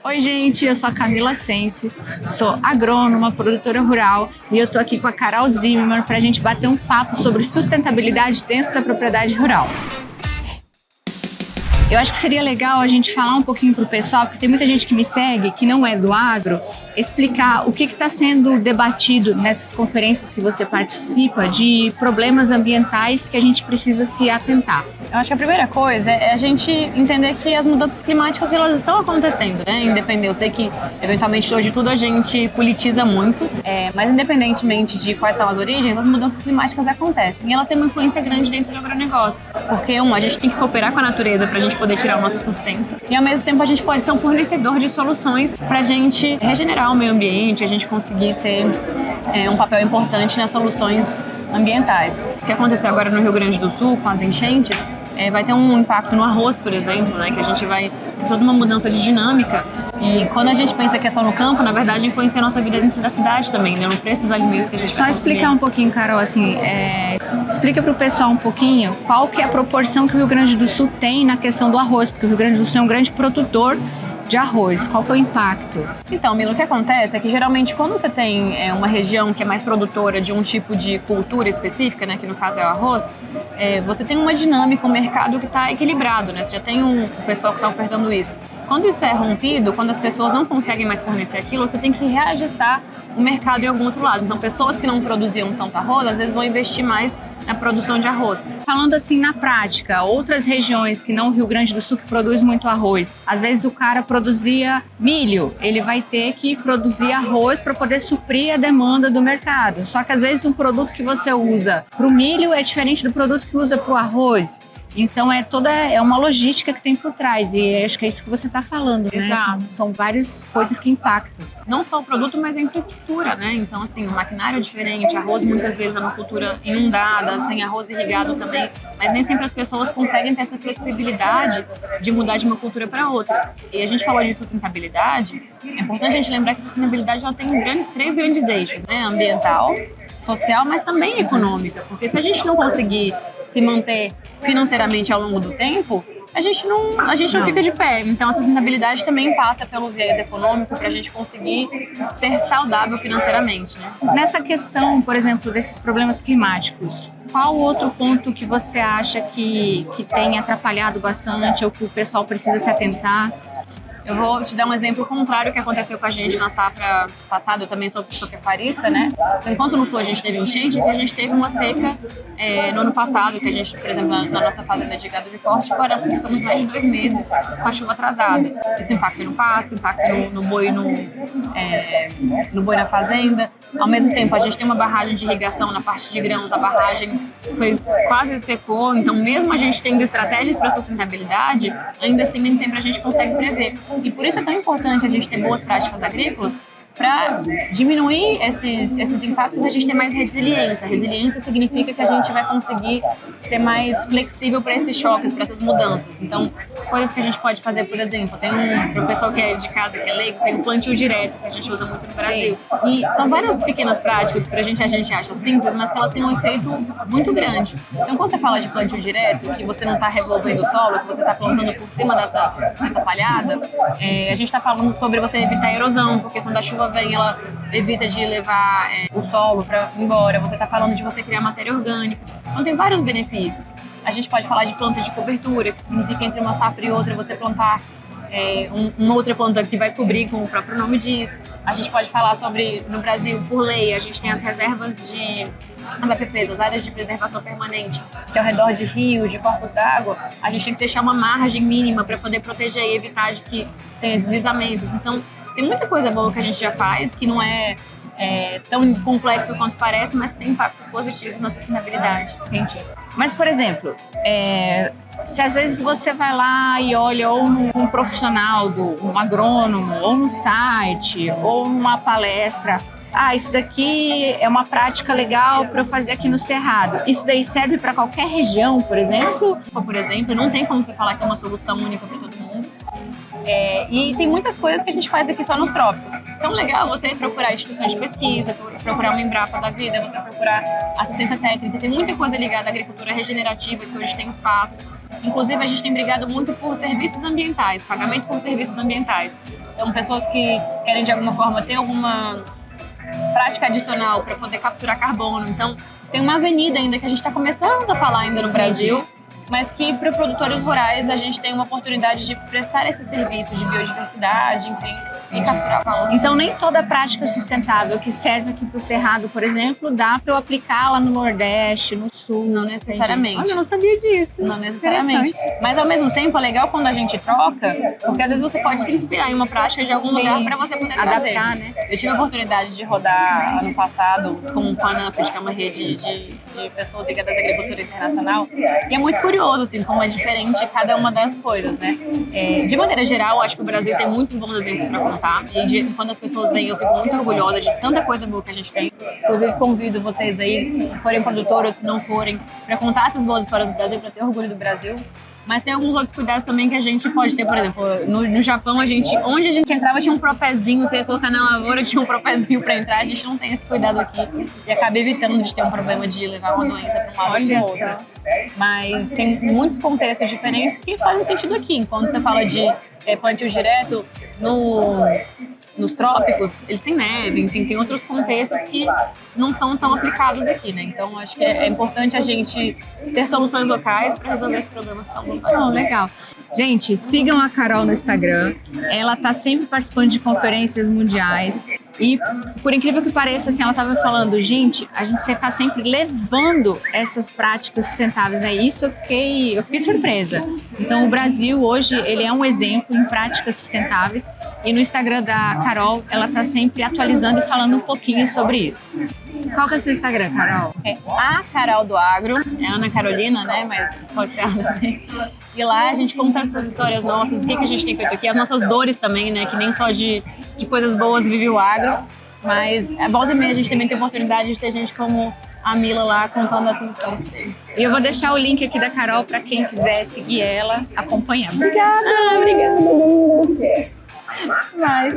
Oi, gente, eu sou a Camila Sense, sou agrônoma, produtora rural e eu tô aqui com a Carol Zimmermann para a gente bater um papo sobre sustentabilidade dentro da propriedade rural. Eu acho que seria legal a gente falar um pouquinho para o pessoal, porque tem muita gente que me segue, que não é do agro, explicar o que está sendo debatido nessas conferências que você participa de problemas ambientais que a gente precisa se atentar. Eu acho que a primeira coisa é a gente entender que as mudanças climáticas elas estão acontecendo, né? Independente, eu sei que eventualmente hoje tudo a gente politiza muito, mas independentemente de quais são as origens, as mudanças climáticas acontecem e elas têm uma influência grande dentro do agronegócio. Porque, a gente tem que cooperar com a natureza para a gente poder tirar o nosso sustento e ao mesmo tempo a gente pode ser um fornecedor de soluções para a gente regenerar o meio ambiente, a gente conseguir ter um papel importante nas soluções ambientais. O que aconteceu agora no Rio Grande do Sul com as enchentes vai ter um impacto no arroz, por exemplo, né, que a gente vai ter toda uma mudança de dinâmica e quando a gente pensa que é só no campo, na verdade influencia a nossa vida dentro da cidade também, né, no preço dos alimentos que a gente Só explicar um pouquinho, Carol, assim, explica para o pessoal um pouquinho qual que é a proporção que o Rio Grande do Sul tem na questão do arroz, porque o Rio Grande do Sul é um grande produtor de arroz. Qual que é o impacto? Então, Milo, o que acontece é que geralmente quando você tem uma região que é mais produtora de um tipo de cultura específica, né, que no caso é o arroz, você tem uma dinâmica, um mercado que está equilibrado, né? Você já tem um pessoal que está ofertando isso. Quando isso é rompido, quando as pessoas não conseguem mais fornecer aquilo, você tem que reajustar o mercado em algum outro lado. Então, pessoas que não produziam tanto arroz, às vezes vão investir mais na produção de arroz. Falando assim na prática, outras regiões que não o Rio Grande do Sul que produz muito arroz, às vezes o cara produzia milho, ele vai ter que produzir arroz para poder suprir a demanda do mercado. Só que às vezes um produto que você usa para o milho é diferente do produto que usa para o arroz. Então é uma logística que tem por trás e acho que é isso que você está falando, né? Exato. São várias coisas que impactam. Não só o produto, mas a infraestrutura, né? Então, assim, o maquinário é diferente, arroz muitas vezes é uma cultura inundada, tem arroz irrigado também, mas nem sempre as pessoas conseguem ter essa flexibilidade de mudar de uma cultura para outra. E a gente falou de sustentabilidade, é importante a gente lembrar que a sustentabilidade ela tem três grandes eixos, né? Ambiental, social, mas também econômica, porque se a gente não conseguir se manter financeiramente ao longo do tempo, a gente não fica de pé. Então a sustentabilidade também passa pelo viés econômico para a gente conseguir ser saudável financeiramente, né? Nessa questão, por exemplo, desses problemas climáticos, qual outro ponto que você acha que tem atrapalhado bastante ou que o pessoal precisa se atentar? Eu vou te dar um exemplo contrário que aconteceu com a gente na safra passada. Eu também sou pecuarista, né? Então, enquanto no sul a gente teve enchente, a gente teve uma seca no ano passado, que a gente, por exemplo, na nossa fazenda de gado de corte, ficamos mais de 2 meses com a chuva atrasada. Isso impacta no pasto, impacta no boi, no boi na fazenda. Ao mesmo tempo, a gente tem uma barragem de irrigação na parte de grãos, a barragem quase secou, então mesmo a gente tendo estratégias para sustentabilidade, ainda assim nem sempre a gente consegue prever. E por isso é tão importante a gente ter boas práticas agrícolas para diminuir esses impactos e a gente ter mais resiliência. Resiliência significa que a gente vai conseguir ser mais flexível para esses choques, para essas mudanças. Então, coisas que a gente pode fazer, por exemplo, para o pessoal que é de casa, que é leigo, tem o plantio direto, que a gente usa muito no Brasil. E são várias pequenas práticas que a gente acha simples, mas que elas têm um efeito muito grande. Então, quando você fala de plantio direto, que você não está revolvendo o solo, que você está plantando por cima dessa palhada, a gente está falando sobre você evitar a erosão, porque quando a chuva vem, ela evita de levar o solo para embora. Você está falando de você criar matéria orgânica. Então tem vários benefícios. A gente pode falar de planta de cobertura, que significa entre uma safra e outra você plantar uma outra planta que vai cobrir, como o próprio nome diz. A gente pode falar sobre, no Brasil, por lei, a gente tem as reservas as APPs, as áreas de preservação permanente, que ao redor de rios, de corpos d'água, a gente tem que deixar uma margem mínima para poder proteger e evitar de que tenha deslizamentos. Então, tem muita coisa boa que a gente já faz, que não é tão complexo quanto parece, mas tem impactos positivos na sustentabilidade. Entendi. Mas, por exemplo, se às vezes você vai lá e olha ou num profissional, um agrônomo, ou no site, ou numa palestra, isso daqui é uma prática legal para eu fazer aqui no Cerrado. Isso daí serve para qualquer região, por exemplo? Por exemplo, não tem como você falar que é uma solução única para todo mundo. E tem muitas coisas que a gente faz aqui só nos trópicos. Então, legal você procurar instituições de pesquisa, procurar uma Embrapa da vida, você procurar assistência técnica. Tem muita coisa ligada à agricultura regenerativa, que hoje tem espaço. Inclusive, a gente tem brigado muito por serviços ambientais, pagamento por serviços ambientais. Então, pessoas que querem, de alguma forma, ter alguma prática adicional para poder capturar carbono. Então, tem uma avenida ainda que a gente está começando a falar ainda no Brasil, mas que para produtores rurais a gente tem uma oportunidade de prestar esse serviço de biodiversidade, enfim, e capturar valor. Então, nem toda prática sustentável que serve aqui para o Cerrado, por exemplo, dá para eu aplicar lá no Nordeste, no Sul. Não necessariamente. Olha, eu não sabia disso. Não necessariamente. Mas, ao mesmo tempo, é legal quando a gente troca, porque às vezes você pode se inspirar em uma prática de algum lugar para você poder trazer. Adaptar, né? Eu tive a oportunidade de rodar ano passado com o PANAFID, que é uma rede de pessoas ligadas à agricultura internacional, e é muito curioso, assim, como é diferente cada uma das coisas, né? De maneira geral, acho que o Brasil tem muitos bons exemplos para contar, e quando as pessoas vêm, eu fico muito orgulhosa de tanta coisa boa que a gente tem. Inclusive, convido vocês aí, se forem produtores ou se não forem, para contar essas boas histórias do Brasil, para ter orgulho do Brasil. Mas tem alguns outros cuidados também que a gente pode ter, por exemplo, no Japão, onde a gente entrava tinha um propézinho, você ia colocar na lavoura, tinha um propézinho para entrar, a gente não tem esse cuidado aqui e acaba evitando de ter um problema de levar uma doença para um lado ou para o outro. Mas tem muitos contextos diferentes que fazem sentido aqui. Enquanto você fala de plantio direto nos trópicos, eles têm neve, enfim, tem outros contextos que não são tão aplicados aqui, né? Então, acho que é importante a gente ter soluções locais para resolver esses problemas que são globais. Oh, legal. Gente, sigam a Carol no Instagram. Ela tá sempre participando de conferências mundiais. E, por incrível que pareça, assim, ela estava falando, gente, a gente está sempre levando essas práticas sustentáveis, né? Isso eu fiquei surpresa. Então, o Brasil hoje, ele é um exemplo em práticas sustentáveis. E no Instagram da Carol, ela está sempre atualizando e falando um pouquinho sobre isso. Qual que é o seu Instagram, Carol? É a Carol do Agro, é Ana Carolina, né? Mas pode ser Ana também. E lá a gente conta essas histórias nossas, o que a gente tem feito aqui, as nossas dores também, né? Que nem só de coisas boas vive o agro. Mas a volta e meia a gente também tem a oportunidade de ter gente como a Mila lá contando essas histórias pra ele. E eu vou deixar o link aqui da Carol para quem quiser seguir ela, acompanhar. Obrigada! Obrigada! Mas...